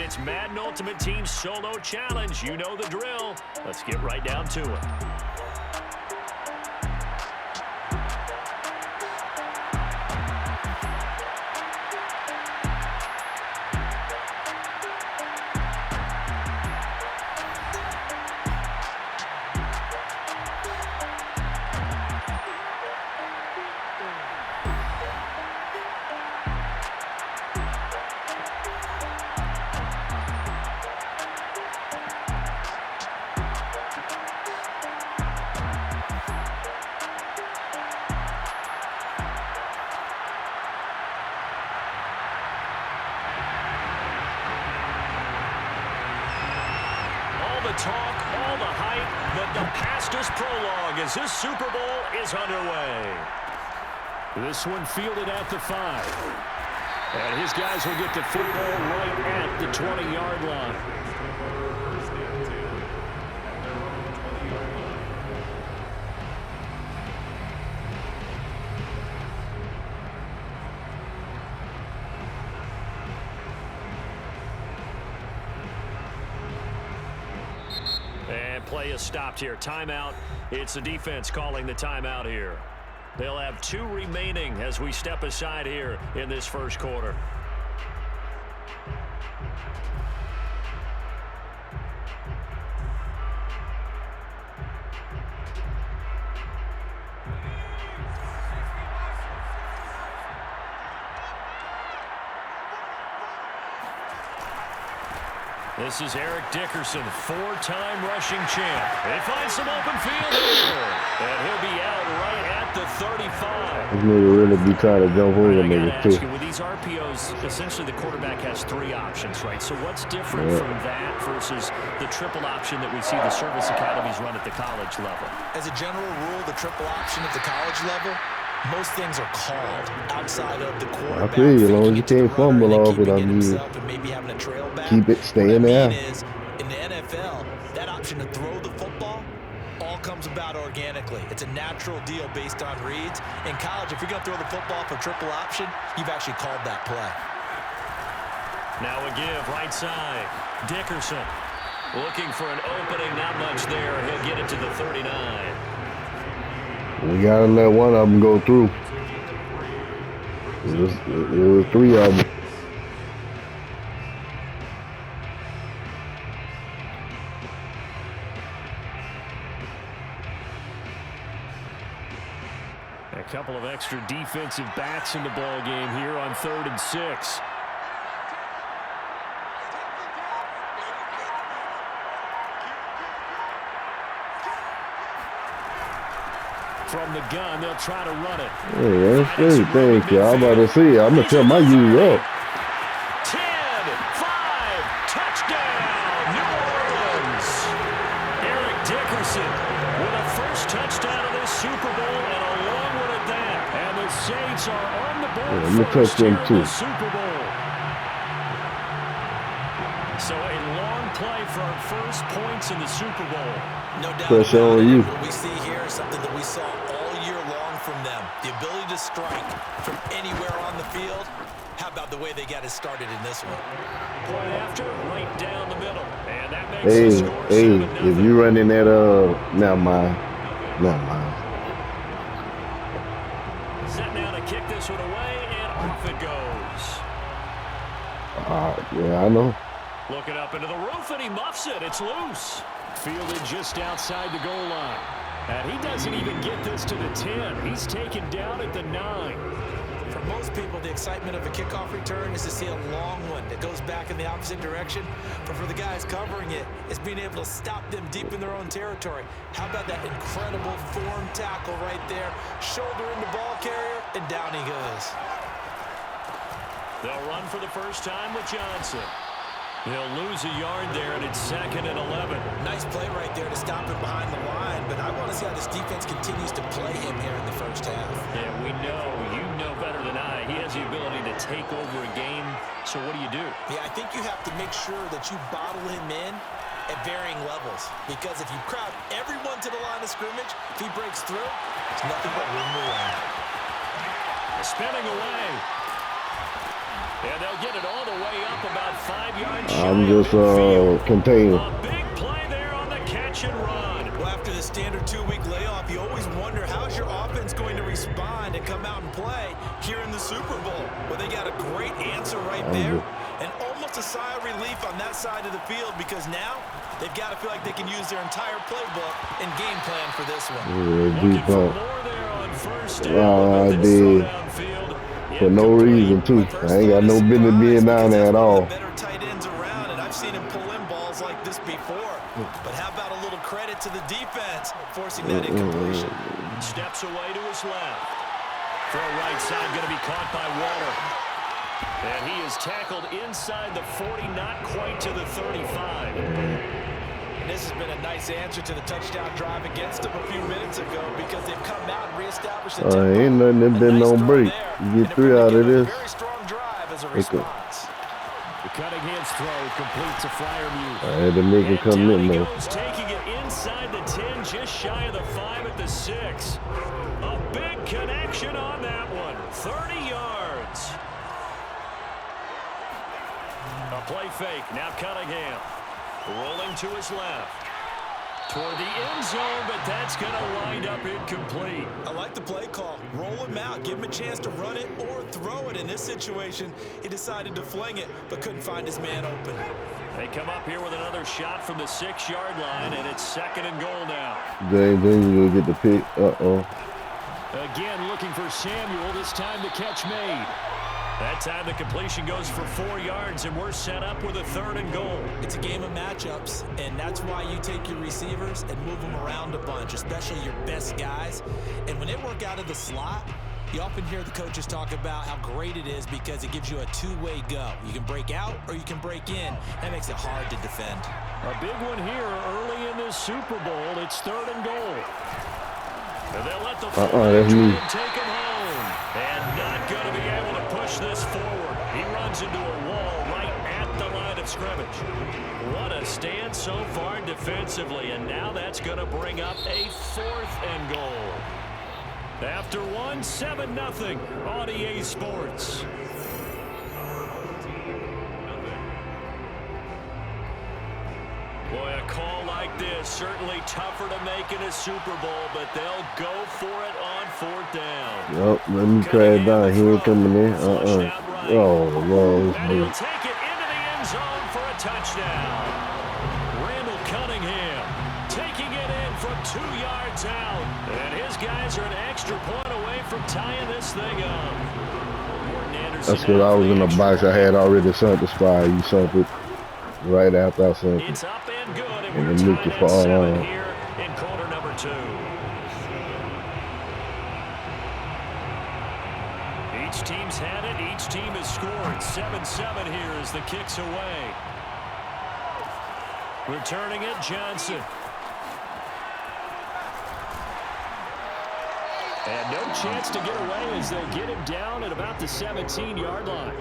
It's Madden Ultimate Team Solo Challenge. You know the drill. Let's get right down to it. Talk, all the hype, but the past is prologue as this Super Bowl is underway. This one fielded at the 5. And his guys will get the football right at the 20-yard line. And play is stopped here. Timeout. It's the defense calling the timeout here. They'll have 2 remaining as we step aside here in this first quarter. This is Eric Dickerson, 4-time rushing champ. They find some open field here. And he'll be out right at the 35. This nigga really be trying to jump over niggas too. With these RPOs, essentially the quarterback has 3 options, right? So what's different from that versus the triple option that we see the service academies run at the college level? As a general rule, the triple option at the college level, most things are called outside of the quarterback. I feel you, as long as you can't fumble off it, I mean, keep it staying there. In the NFL, that option to throw the football all comes about organically. It's a natural deal based on reads. In college, if you're going to throw the football for triple option, you've actually called that play. Now a give, right side. Dickerson looking for an opening, not much there. He'll get it to the 39. We gotta let one of them go through. It was 3 of them. A couple of extra defensive backs in the ball game here on 3rd and 6. From the gun, they'll try to run it. Hey, that's great. Thank you. I'm about to see. I'm going to tell my use up. 10-5, touchdown, New Orleans. Eric Dickerson with a first touchdown of this Super Bowl and a long one at that. And the Saints are on the board first here in the Super Bowl. So a long play for our first points in the Super Bowl. No doubt Pressure on you. What we see here is something that we saw all year long from them. The ability to strike from anywhere on the field. How about the way they got it started in this one? Point after, right down the middle. And that makes the score 7-0. If you running that, never mind. Set now to kick this one away, and off it goes. Yeah, I know. Looking up into the roof, and he muffs it. It's loose. Fielded just outside the goal line. And he doesn't even get this to the 10. He's taken down at the 9. For most people, the excitement of a kickoff return is to see a long one that goes back in the opposite direction. But for the guys covering it, it's being able to stop them deep in their own territory. How about that incredible form tackle right there? Shoulder in the ball carrier, and down he goes. They'll run for the first time with Johnson. He'll lose a yard there, and it's 2nd and 11. Nice play right there to stop him behind the line, but I want to see how this defense continues to play him here in the first half. Yeah, we know, you know better than I, he has the ability to take over a game, so what do you do? Yeah, I think you have to make sure that you bottle him in at varying levels, because if you crowd everyone to the line of scrimmage, if he breaks through, it's nothing but room to run. Spinning away. And they'll get it all the way up about 5 yards. I'm just containing. A big play there on the catch and run. Well, after the standard 2-week layoff, you always wonder how's your offense going to respond and come out and play here in the Super Bowl. Well, they got a great answer right there, and almost a sigh of relief on that side of the field because now they've got to feel like they can use their entire playbook and game plan for this one. Looking for more there on first down. I did. For no reason, too. I ain't got no business being down there at all. Better tight ends around, and I've seen him pull in balls like this before. But how about a little credit to the defense forcing that incompletion? Steps away to his left. Throw right side going to be caught by Waller. And he is tackled inside the 40, not quite to the 35. This has been a nice answer to the touchdown drive against them a few minutes ago because they've come out and reestablished the tempo. Ain't nothing that been no break. You get 3 out of this. Very strong drive as a response. The Cunningham's throw completes a flyer move. I had to make it come in, though. Taking it inside the 10, just shy of the 5 at the 6. A big connection on that one. 30 yards. A play fake. Now Cunningham. Rolling to his left. Toward the end zone, but that's going to wind up incomplete. I like the play call. Roll him out. Give him a chance to run it or throw it. In this situation, he decided to fling it, but couldn't find his man open. They come up here with another shot from the 6-yard line, and it's 2nd and goal now. James will get the pick. Again, looking for Samuel. This time the catch made. That time the completion goes for 4 yards, and we're set up with a 3rd and goal. It's a game of matchups, and that's why you take your receivers and move them around a bunch, especially your best guys. And when they work out of the slot, you often hear the coaches talk about how great it is because it gives you a two-way go. You can break out or you can break in. That makes it hard to defend. A big one here early in this Super Bowl. It's 3rd and goal. And they'll let the that's me. Take him home. And not going to be able to push this forward. He runs into a wall right at the line of scrimmage. What a stand so far defensively. And now that's going to bring up a 4th and goal. After 7-0 on EA Sports. Boy, a call like this, certainly tougher to make in a Super Bowl, but they'll go for it on 4th down. Yup, let me crash down. He ain't coming in. Oh, Lord. And he'll take it into the end zone for a touchdown. Randall Cunningham taking it in from 2 yards out. And his guys are an extra point away from tying this thing up. That's because I was in the box. I had already sunk the spy. You sunk it right after I sunk it. It's up and good, and And we're then moved tied to at 7 fall here in quarter number 2. Each team's had it. Each team has scored. 7-7 here as the kick's away. Returning it, Johnson. And no chance to get away as they'll get him down at about the 17-yard line.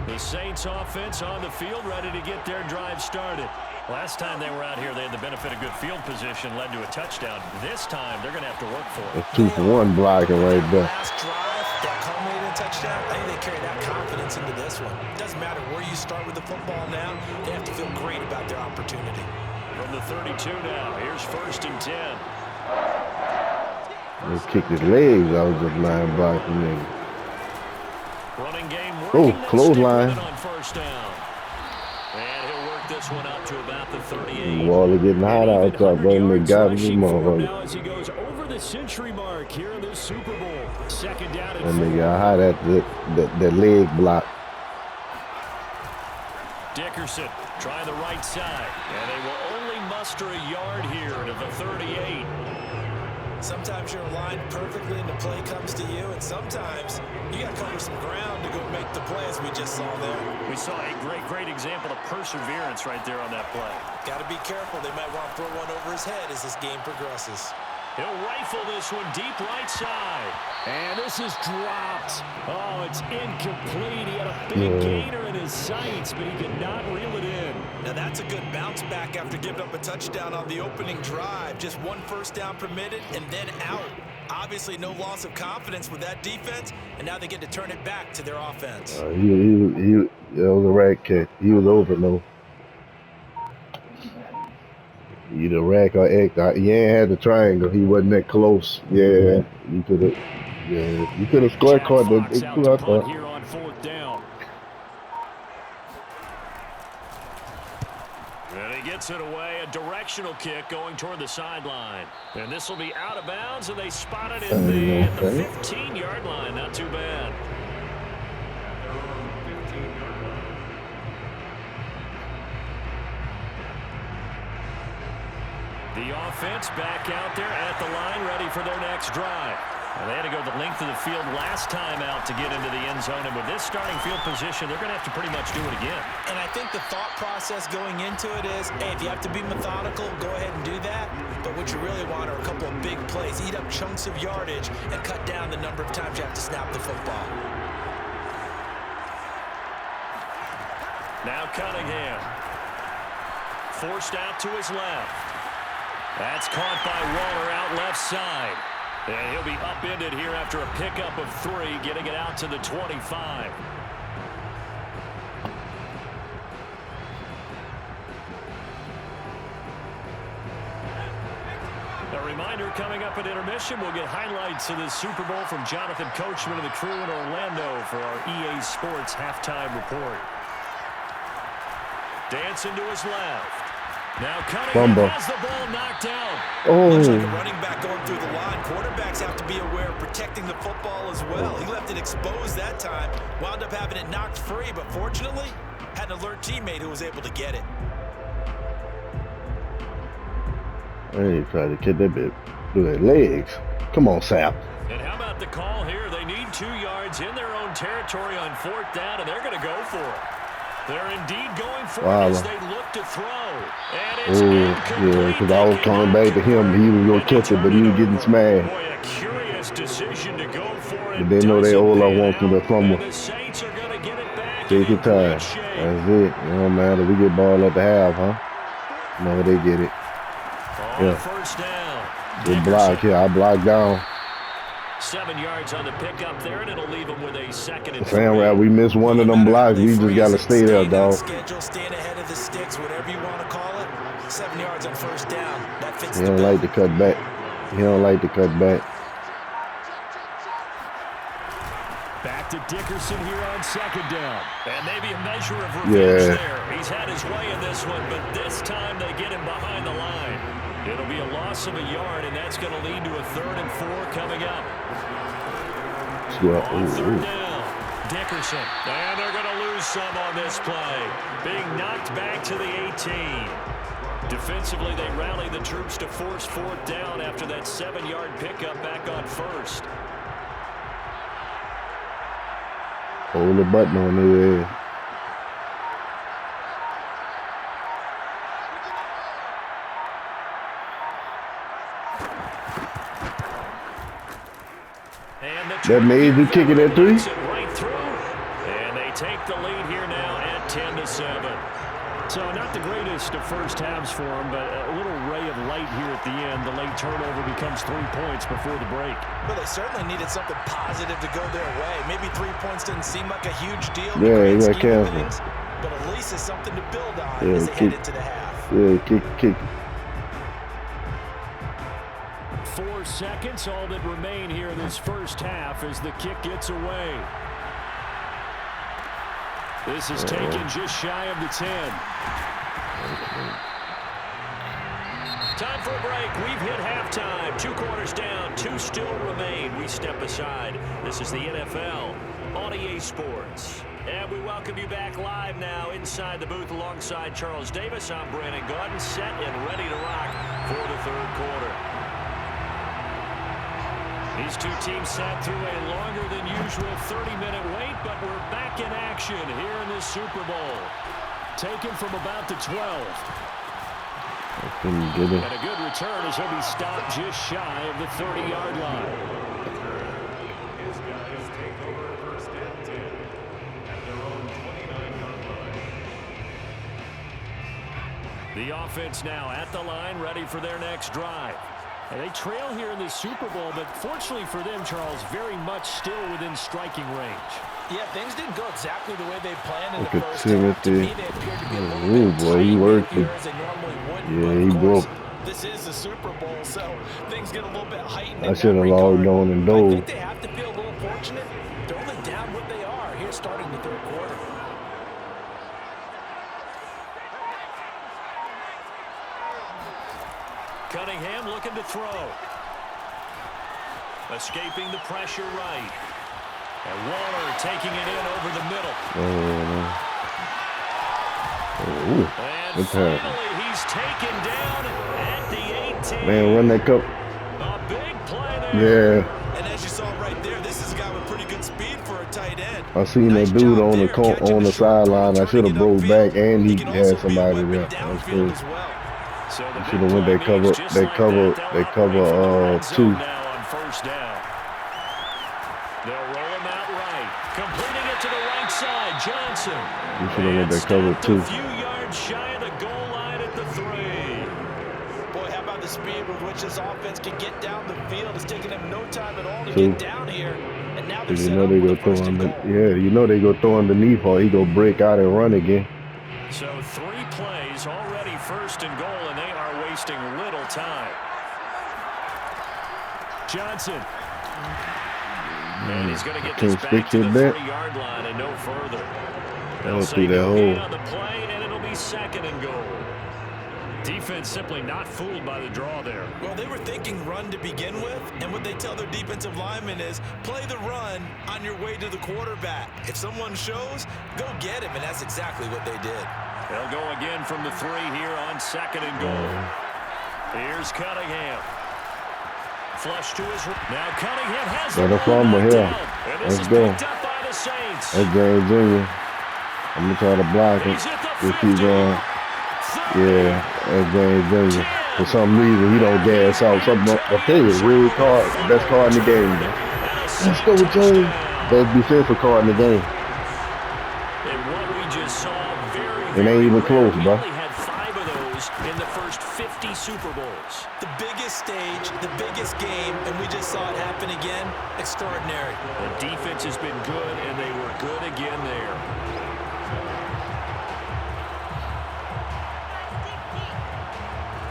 The Saints offense on the field ready to get their drive started. Last time they were out here, they had the benefit of good field position, led to a touchdown. This time, they're going to have to work for it. That's 2-for-1 blocking right there. Last drive that culminated in a touchdown, I think they carry that confidence into this one. It doesn't matter where you start with the football now. They have to feel great about their opportunity. From the 32 now, here's 1st and 10. They kicked his legs. I was just lying blocking nigga. Running game Oh, clothesline. on 1st down. And he'll work this one up to about the 38. Water getting hot out there, bro. They got him, motherfucker. Now as he goes over the century mark here in this Super Bowl. 2nd down and And they got hot at the leg block. Dickerson trying the right side. And they will only muster a yard here to the 38. Sometimes you're aligned perfectly and the play comes to you, and sometimes you got to cover some ground to go make the play, as we just saw there. We saw a great example of perseverance right there on that play. Got to be careful. They might want to throw one over his head as this game progresses. He'll rifle this one deep right side. And this is dropped. Oh, it's incomplete. He had a big gainer in his sights, but he could not reel it in. Now that's a good bounce back after giving up a touchdown on the opening drive. Just one first down permitted and then out. Obviously no loss of confidence with that defense, and now they get to turn it back to their offense. That was a rat catch. He was open though. Either rack or act. He ain't had the triangle. He wasn't that close. Yeah, you could have. Yeah, you could have scored. Caught the big two. I thought. Here on 4th down. And he gets it away. A directional kick going toward the sideline. And this will be out of bounds, and they spot it at the 15-yard line. Not too bad. The offense back out there at the line, ready for their next drive. And they had to go the length of the field last time out to get into the end zone. And with this starting field position, they're going to have to pretty much do it again. And I think the thought process going into it is, hey, if you have to be methodical, go ahead and do that. But what you really want are a couple of big plays. Eat up chunks of yardage and cut down the number of times you have to snap the football. Now Cunningham. Forced out to his left. That's caught by Waller out left side. And he'll be upended here after a pickup of 3, getting it out to the 25. A reminder, coming up at intermission, we'll get highlights of this Super Bowl from Jonathan Coachman and the crew in Orlando for our EA Sports halftime report. Dancing to his left. Now Cunningham has the ball knocked out. Looks like a running back going through the line. Quarterbacks have to be aware of protecting the football as well. He left it exposed that time. Wound up having it knocked free, but fortunately, had an alert teammate who was able to get it. Hey, try to get that bit through their legs. Come on, Sap. And how about the call here? They need 2 yards in their own territory on 4th down, and they're going to go for it. They're indeed going for it as they look to throw. And it's yeah, because I was coming back to him. He was going to catch it, but he was getting smashed. Boy, a curious decision to go for it. But they know they all I want from the fumble. The Saints are going to get it back. Take your time. That's it. It don't matter. We get ball at the half, huh? No, they get it. Yeah. First down. Good block here. I block down. 7 yards on the pickup there, and it'll leave them with a 2nd and 3. Sam, right, we missed one of them blocks. We just got to stay there, dog. Staying ahead of the sticks, whatever you want to call it. 7 yards on first down. That fits. He don't like to cut back. He don't like to cut back. Back to Dickerson here on 2nd down. And maybe a measure of revenge there. He's had his way in this one, but this time they get him behind the line. It'll be a loss of a yard, and that's going to lead to a 3rd and 4 coming up. On 3rd down, Dickerson. And they're going to lose some on this play. Being knocked back to the 18. Defensively, they rally the troops to force 4th down after that 7-yard pickup back on 1st. Hold the button on there. That made you kick it at 3? Right through. And they take the lead here now at 10-7. So not the greatest of first halves for them, but a little ray of light here at the end. The late turnover becomes 3 points before the break. Well, they certainly needed something positive to go their way. Maybe 3 points didn't seem like a huge deal. Yeah, you got careful. But at least it's something to build on as they head into the half. Yeah, kick. 4 seconds, all that remain here in this first half as the kick gets away. This is taken just shy of the 10. Time for a break. We've hit halftime. 2 quarters down, 2 still remain. We step aside. This is the NFL on EA Sports. And we welcome you back live now inside the booth alongside Charles Davis. I'm Brandon Goin, set and ready to rock for the 3rd quarter. These 2 teams sat through a longer than usual 30-minute wait, but we're back in action here in the Super Bowl. Taken from about the 12. And a good return as he'll be stopped just shy of the 30-yard line. The offense now at the line, ready for their next drive. And they trail here in the Super Bowl, but fortunately for them, Charles, very much still within striking range. Yeah, things didn't go exactly the way they planned in Look the at first half. To me, Timothy. they appeared to be a little bit Boy, he working. here as they normally wouldn't. Yeah, but he of course, broke. this is the Super Bowl, so things get a little bit heightened I in should that have regard. logged on and I dove. think they have to feel a little fortunate. They're only down what they are here starting the third quarter. Cunningham looking to throw. Escaping the pressure right. And Waller taking it in over the middle. And finally, he's taken down at the 18. Man, run that cup. A big play there. Yeah. And as you saw right there, this is a guy with pretty good speed for a tight end. I seen that dude on the sideline. I should have broke back, and he had somebody there. That's good. So You should have went that cover. That cover 2. Now on first down. They'll roll him out right. Completing it to the right side. Johnson. You should have went that cover 2. A few yards shy of the goal line at the 3. Boy, how about the speed with which this offense can get down the field? It's taking them no time at all to 2. get down here. And now they're You set know up they with go a throw first and him. goal. Yeah, you know they go throw underneath, or he go break out and run again. So 3 plays already first and goal, and they are wasting little time. Johnson. And he's going to get this back to the 3-yard line and no further. They'll say go in on the play, and it'll be second and goal. Defense simply not fooled by the draw there. Well, they were thinking run to begin with, and what they tell their defensive linemen is play the run on your way to the quarterback. If someone shows, go get him, and that's exactly what they did. They'll go again from the 3 here on second and goal. Here's Cunningham. Flush to his right. Now Cunningham has the fumble here. Let's go. That's That's James Jr. I'm going to try to block it. Just keep going. Yeah, that's James Jr. For some reason, he don't gas out. I tell you, red card, best card in the game. Let's go with James. Best defensive card in the game. And what we just saw, it ain't even close, bro. We had 5 of those in the first 50 Super Bowls. The biggest stage, the biggest game, and we just saw it happen again. Extraordinary. The defense has been good, and they were good again there.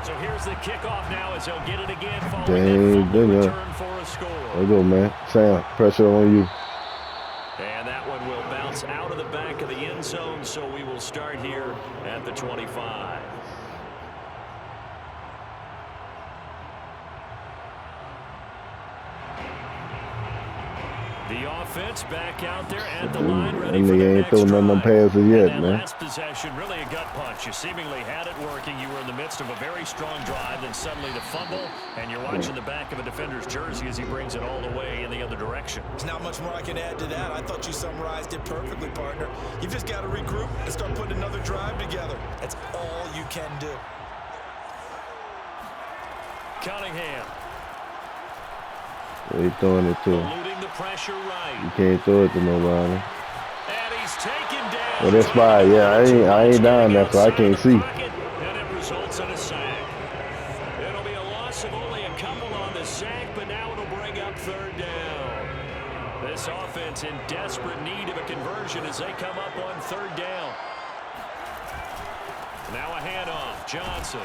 So here's the kickoff now as they'll get it again following that return for a score. There you go, man. Sam, pressure on you. And that one will bounce out of the back of the end zone, so we will start here at the 25. The offense back out there at the line, ready for the next drive. Ain't passes yet, man. Last possession, really a gut punch. You seemingly had it working. You were in the midst of a very strong drive, then suddenly the fumble, and you're watching the back of a defender's jersey as he brings it all the way in the other direction. There's not much more I can add to that. I thought you summarized it perfectly, partner. You've just got to regroup and start putting another drive together. That's all you can do. Cunningham. He throwing it to him. Eluding the pressure right. You can't throw it to nobody. And he's taken down. Well, that's fine. Yeah, I ain't down there, so I can't see. And it results in a sack. It'll be a loss of only a couple on the sack, but now it'll bring up third down. This offense in desperate need of a conversion as they come up on third down. Now a handoff. Johnson.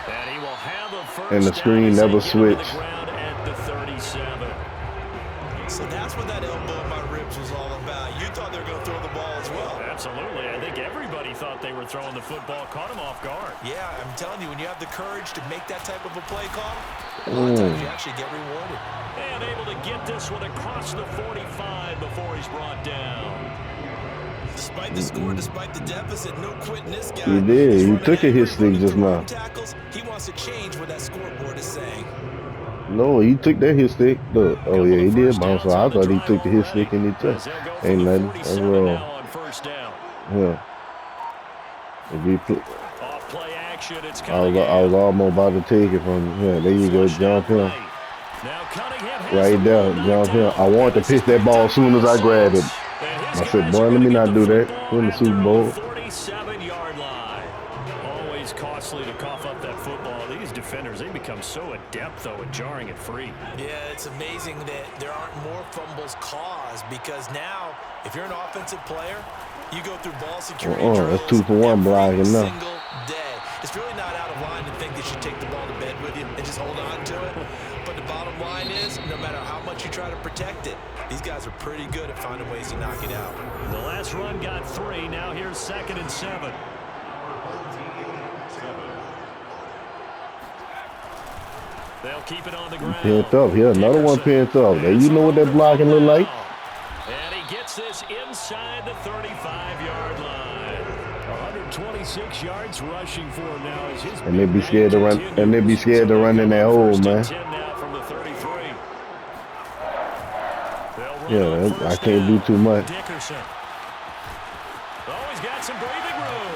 And he will have a first and the screen never switched. At the 37. So that's what that elbow in my ribs was all about. You thought they were going to throw the ball as well. Absolutely. I think everybody thought they were throwing the football. Caught him off guard. Yeah, I'm telling you, when you have the courage to make that type of a play call, a lot of times you actually get rewarded. And able to get this one across the 45 before he's brought down. Despite the score, despite the deficit, no quitting this guy. He did. He took a hit stick just now. Tackles. He wants to change what that scoreboard is saying. No, he took that hit stick. Look, oh yeah, he did bounce. So I thought he took the hit stick and he took. Ain't nothing. That's wrong. Yeah. If he put, I was almost about to take it from him. Yeah, there you go, jump him. Right there, jump him. I wanted to pitch that ball as soon as I grabbed it. I said, boy, let me not do that. We're in the Super Bowl. becomes so adept, though, at jarring it free. Yeah, it's amazing that there aren't more fumbles caused, because now, if you're an offensive player, you go through ball security drills that's 2 for 1 blocking every now. single day. It's really not out of line to think that you take the ball to bed with you and just hold on to it. But the bottom line is, no matter how much you try to protect it, these guys are pretty good at finding ways to knock it out. The last run got 3. Now here's 2nd and 7. They'll keep it on the ground. Pinned up here. Another one pinned up. Now, you know what that blocking look like? And he gets this inside the 35-yard line. 126 yards rushing for him now. And they be scared to run. And they be scared to run in that hole, man. Yeah, I can't do too much.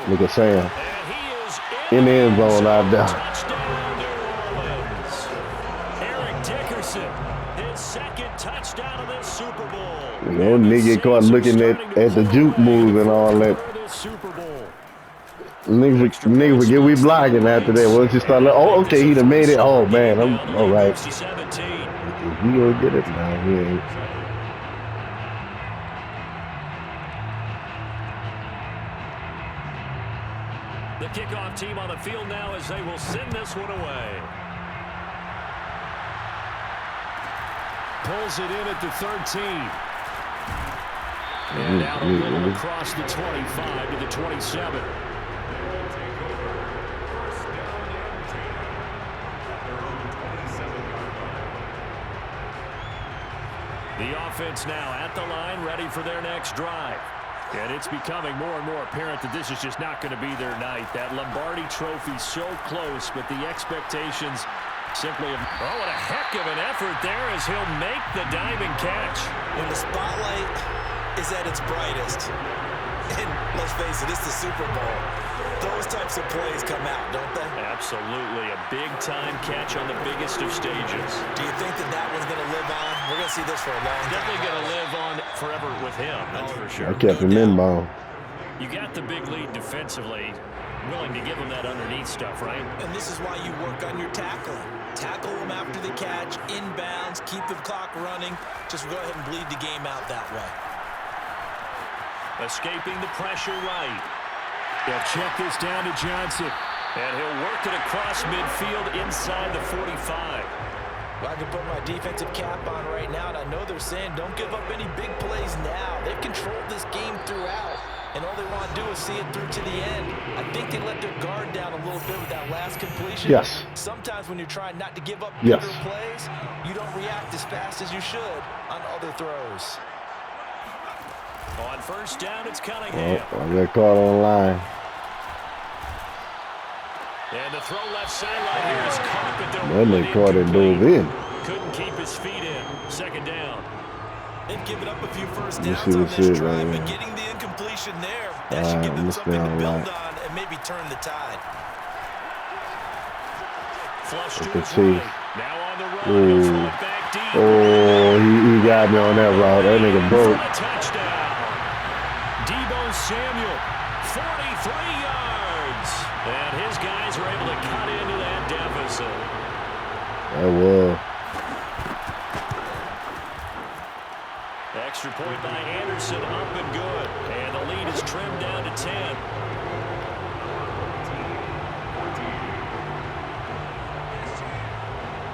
Look at Sam in the end zone out there. His 2nd touchdown of this Super Bowl. You know, nigga get caught looking at the juke move and all that. Nigga forget we blocking after that. Once you start like, oh, okay, he done made it. Oh, man, I'm all right. He gonna get it now. He ain't. The kickoff team on the field now as they will send this one away. Pulls it in at the 13. And out a little across the 25 to the 27. The offense now at the line, ready for their next drive. And it's becoming more and more apparent that this is just not going to be their night. That Lombardi trophy so close, but the expectations simply of, oh, what a heck of an effort there as he'll make the diving catch. When the spotlight is at its brightest, and let's face it, it's the Super Bowl, those types of plays come out, don't they? Absolutely. A big-time catch on the biggest of stages. Do you think that that one's going to live on? We're going to see this for a long time. Definitely going to live on forever with him, that's for sure. I kept him inbound. You got the big lead defensively, willing to give him that underneath stuff, right? And this is why you work on your tackling. Tackle them after the catch, inbounds, keep the clock running. Just go ahead and bleed the game out that way. Escaping the pressure right. They'll check this down to Johnson. And he'll work it across midfield inside the 45. Well, I can put my defensive cap on right now, and I know they're saying don't give up any big plays now. They've controlled this game throughout, and all they want to do is see it through to the end. I think they let their guard down a little bit with that last completion. Yes. Sometimes when you're trying not to give up bigger plays, you don't react as fast as you should on other throws. On first down, it's Cunningham. Oh, I got caught on the line. And the throw left sideline here is caught, but that nigga caught it dove in. Couldn't keep his feet in. 2nd down. They've given up a few first downs on this drive, but getting the incompletion there, that should give them something to build on and maybe turn the tide. Flush to his right. Now on the run, he'll throw it back deep. Oh, he got me on that route. That nigga broke. Touchdown. Deebo Samuel, 43 yards. And his guys were able to cut into that deficit. That was. Extra point by Anderson, up and good. And the lead is trimmed down to 10.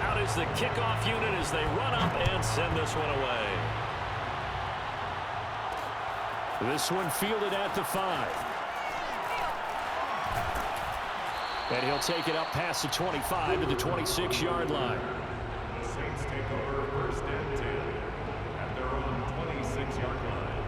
Out is the kickoff unit as they run up and send this one away. This one fielded at the 5. And he'll take it up past the 25 to the 26-yard line. The Saints take over 1st and 10 at their own 26-yard line.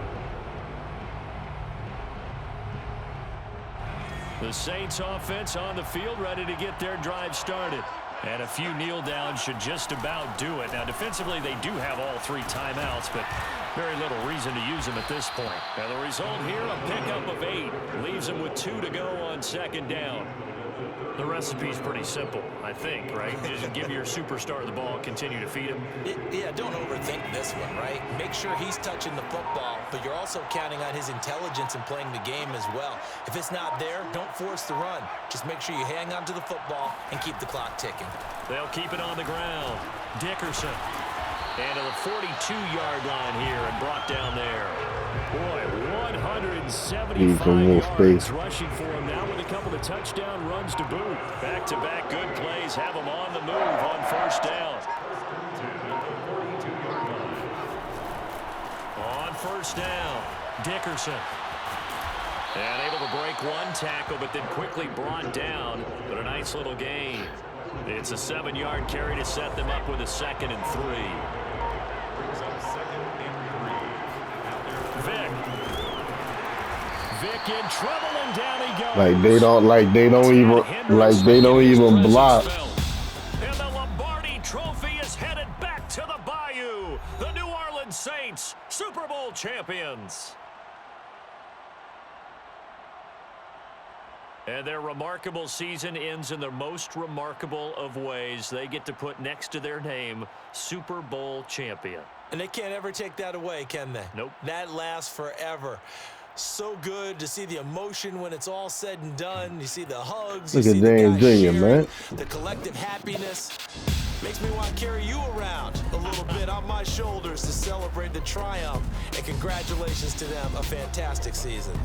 The Saints offense on the field ready to get their drive started. And a few kneel downs should just about do it. Now, defensively, they do have all 3 timeouts, but very little reason to use them at this point. Now, the result here, a pickup of 8. Leaves them with 2 to go on 2nd down. The recipe's pretty simple, I think, right? Just give your superstar the ball, continue to feed him. Yeah, don't overthink this one, right? Make sure he's touching the football, but you're also counting on his intelligence in playing the game as well. If it's not there, don't force the run. Just make sure you hang on to the football and keep the clock ticking. They'll keep it on the ground. Dickerson. And to the 42-yard line here and brought down there. Boy, 175 yards rushing for him now with a couple of touchdown runs to boot. Back-to-back good plays have him on the move on first down. On first down, Dickerson. And able to break one tackle, but then quickly brought down. But a nice little gain. It's a 7-yard carry to set them up with a 2nd and 3. Vic in trouble and down he goes. Like they don't even block. And the Lombardi Trophy is headed back to the Bayou. The New Orleans Saints, Super Bowl champions. And their remarkable season ends in the most remarkable of ways. They get to put next to their name, Super Bowl champion. And they can't ever take that away, can they? Nope. That lasts forever. So good to see the emotion when it's all said and done. You see the hugs. Look you at see Dan the guys Jr., man. The collective happiness makes me want to carry you around a little bit on my shoulders to celebrate the triumph. And congratulations to them. A fantastic season.